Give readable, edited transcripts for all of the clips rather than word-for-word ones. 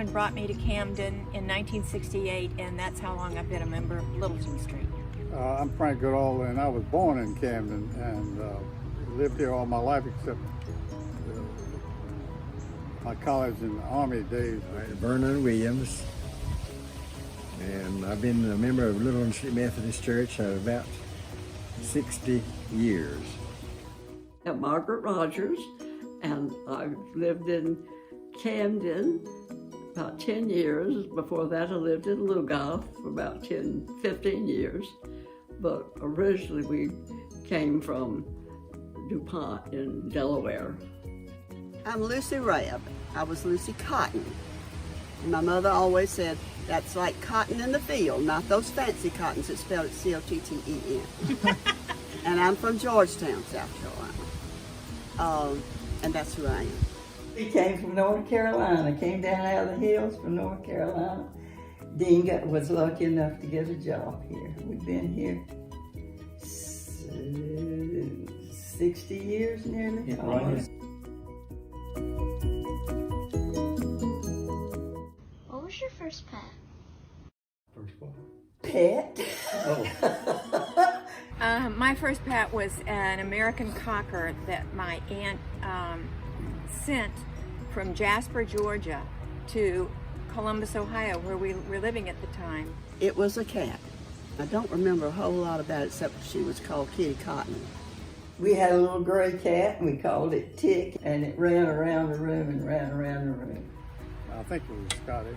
husband brought me to Camden in 1968, and that's how long I've been a member of Littleton Street. I'm Frank Goodall, and I was born in Camden and lived here all my life except my college and Army days. Vernon Williams, and I've been a member of Littleton Street Methodist Church about 60 years. I'm Margaret Rogers, and I've lived in Camden about 10 years. Before that, I lived in Lugoff for about 15 years. But originally, we came from DuPont in Delaware. I'm Lucy Rabb. I was Lucy Cotton. And my mother always said, that's like cotton in the field, not those fancy cottons that spelled it C-O-T-T-E-N. And I'm from Georgetown, South Carolina. And that's who I am. We came from North Carolina, came down out of the hills from North Carolina. Dean was lucky enough to get a job here. We've been here 60 years nearly. Yeah, right. What was your first pet? First one. Pet? My first pet was an American cocker that my aunt sent from Jasper, Georgia to Columbus, Ohio, where we were living at the time. It was a cat. I don't remember a whole lot about it except she was called Kitty Cotton. We had a little gray cat, and we called it Tick, and it ran around the room and ran around the room. I think it was Scotty.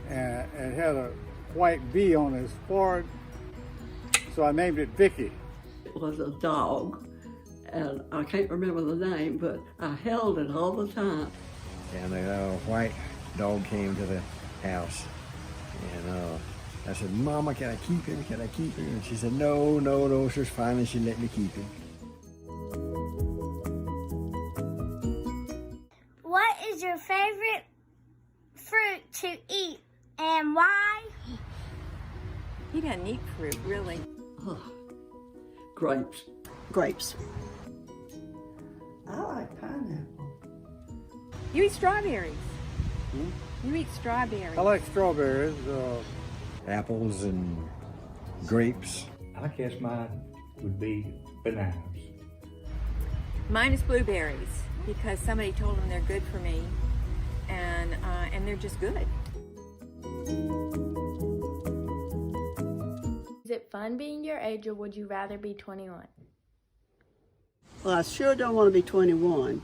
And it had a white V on his forehead, so I named it Vicky. It was a dog, and I can't remember the name, but I held it all the time. And a white dog came to the house, and I said, "Mama, can I keep him? Can I keep him?" And she said, "No, no, no." So finally she let me keep him. What is your favorite fruit to eat and why? He doesn't eat fruit, really. Oh, grapes. Grapes. I like pineapple. You eat strawberries. You eat strawberries. I like strawberries. Apples and grapes. I guess mine would be bananas. Mine is blueberries because somebody told them they're good for me, and they're just good. Is it fun being your age, or would you rather be 21? Well, I sure don't want to be 21.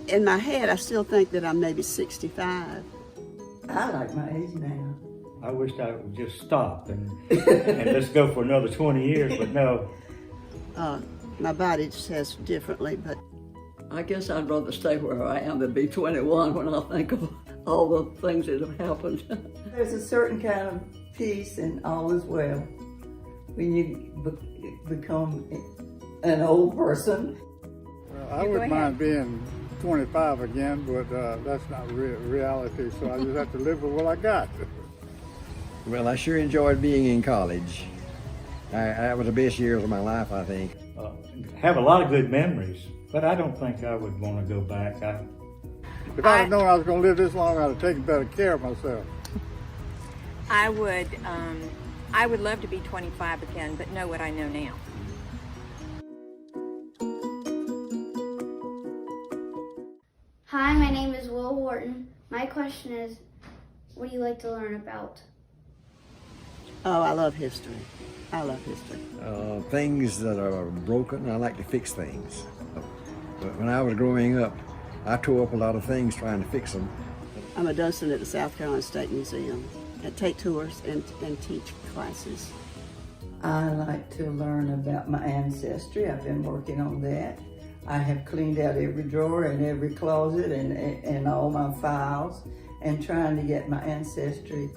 In my head, I still think that I'm maybe 65. I like my age now. I wished I would just stop and let's go for another 20 years, but no. My body says differently, but I guess I'd rather stay where I am than be 21 when I think of all the things that have happened. There's a certain kind of peace and all is well when you become an old person. Well, I wouldn't mind being 25 again, but that's not reality, so I just have to live with what I got. Well, I sure enjoyed being in college. That was the best years of my life, I think. Have a lot of good memories, but I don't think I would want to go back. If I had known I was going to live this long, I'd have taken better care of myself. I would love to be 25 again, but know what I know now. Hi, my name is Will Wharton. My question is, what do you like to learn about? oh, I love history. I love history. Things that are broken, I like to fix things. But when I was growing up, I tore up a lot of things trying to fix them. I'm a docent at the South Carolina State Museum. I take tours and teach classes. I like to learn about my ancestry. I've been working on that. I have cleaned out every drawer and every closet and all my files and trying to get my ancestry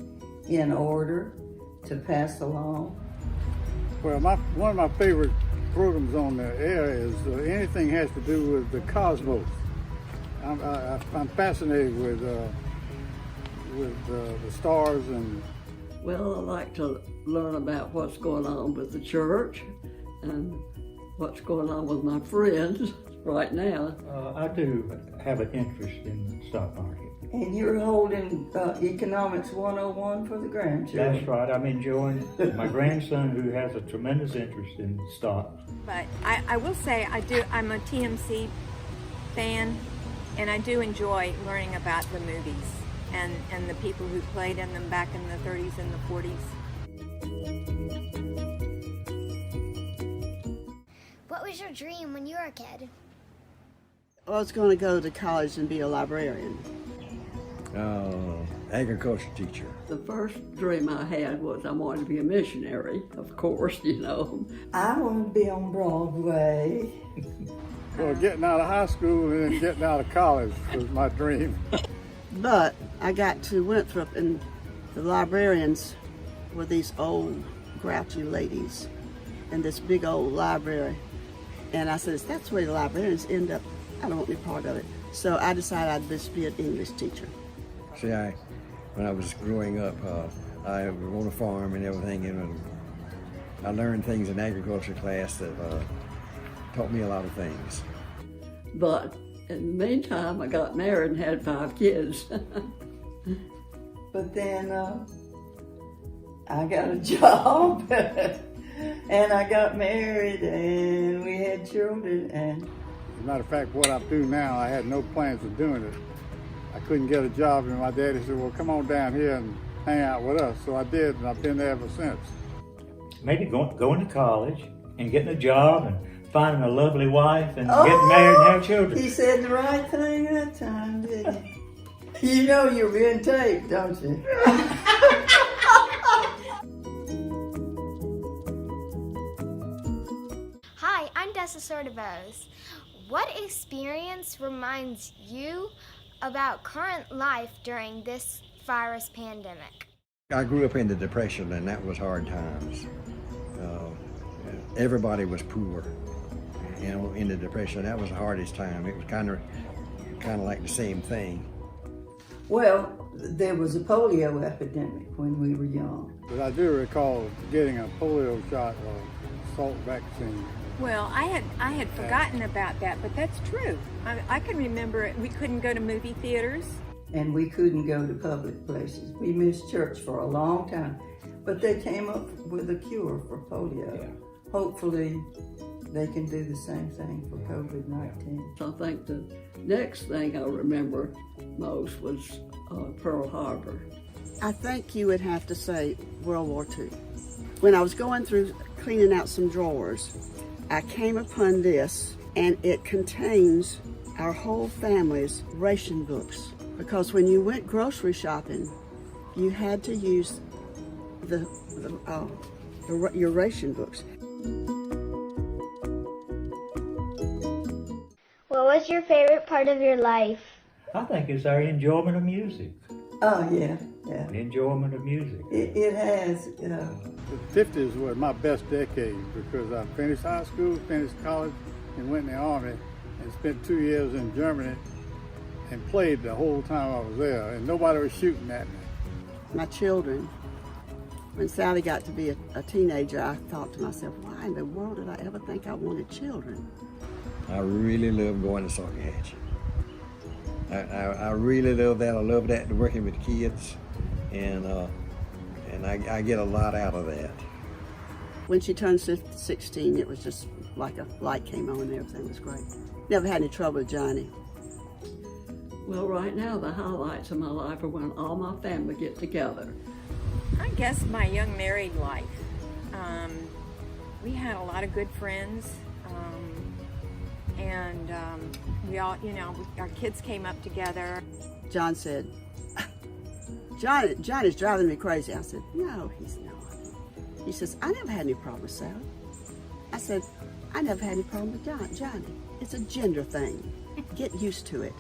in order to pass along. Well, one of my favorite programs on the air is anything has to do with the cosmos. I'm fascinated with the stars and. Well, I like to learn about what's going on with the church and what's going on with my friends right now. I do have an interest in the stock market. And you're holding Economics 101 for the grandchildren. That's right. I'm enjoying my grandson, who has a tremendous interest in stocks. But I will say I'm a TMC fan, and I do enjoy learning about the movies and the people who played in them back in the 30s and the 40s. What was your dream when you were a kid? I was going to go to college and be a librarian. Agriculture teacher. The first dream I had was I wanted to be a missionary, of course, you know. I want to be on Broadway. Well, getting out of high school and then getting out of college was my dream. But I got to Winthrop, and the librarians were these old, grouchy ladies in this big old library. And I said, if that's where the librarians end up, I don't want any part of it. So I decided I'd just be an English teacher. See, when I was growing up, I was on a farm and everything, and I learned things in agriculture class that taught me a lot of things. But in the meantime, I got married and had 5 kids. But then I got a job and I got married and we had children. And As a matter of fact, what I do now, I had no plans of doing it. I couldn't get a job, and my daddy said, well, come on down here and hang out with us. So I did, and I've been there ever since. Maybe going to college and getting a job and finding a lovely wife and getting married and have children. He said the right thing that time, didn't he? You know you're being taped, don't you? Hi, I'm Dessa Sortivos. What experience reminds you about current life during this virus pandemic? I grew up in the Depression, and that was hard times. Everybody was poor. You know, in the Depression, that was the hardest time. It was kind of like the same thing. Well, there was a polio epidemic when we were young. But I do recall getting a polio shot or salt vaccine. Well, I had forgotten about that, but that's true. I can remember it. We couldn't go to movie theaters. And we couldn't go to public places. We missed church for a long time. But they came up with a cure for polio. Yeah. Hopefully they can do the same thing for COVID-19. I think the next thing I remember most was Pearl Harbor. I think you would have to say World War II. When I was going through cleaning out some drawers, I came upon this, and it contains our whole family's ration books. Because when you went grocery shopping, you had to use your ration books. What was your favorite part of your life? I think it's our enjoyment of music. Oh, yeah. The enjoyment of music. It has, The 50s were my best decade because I finished high school, finished college, and went in the Army and spent 2 years in Germany and played the whole time I was there, and nobody was shooting at me. My children, when Sally got to be a teenager, I thought to myself, why in the world did I ever think I wanted children? I really love going to Saucahawk. I really love that. I love that, working with kids, and I get a lot out of that. When she turned 16, it was just like a light came on and everything was great. Never had any trouble with Johnny. Well, right now, the highlights of my life are when all my family get together. I guess my young married life. We had a lot of good friends, and we all, our kids came up together. John said, Johnny's driving me crazy. I said, no, he's not. He says, I never had any problem with Sally. I said, I never had any problem with Johnny. It's a gender thing. Get used to it.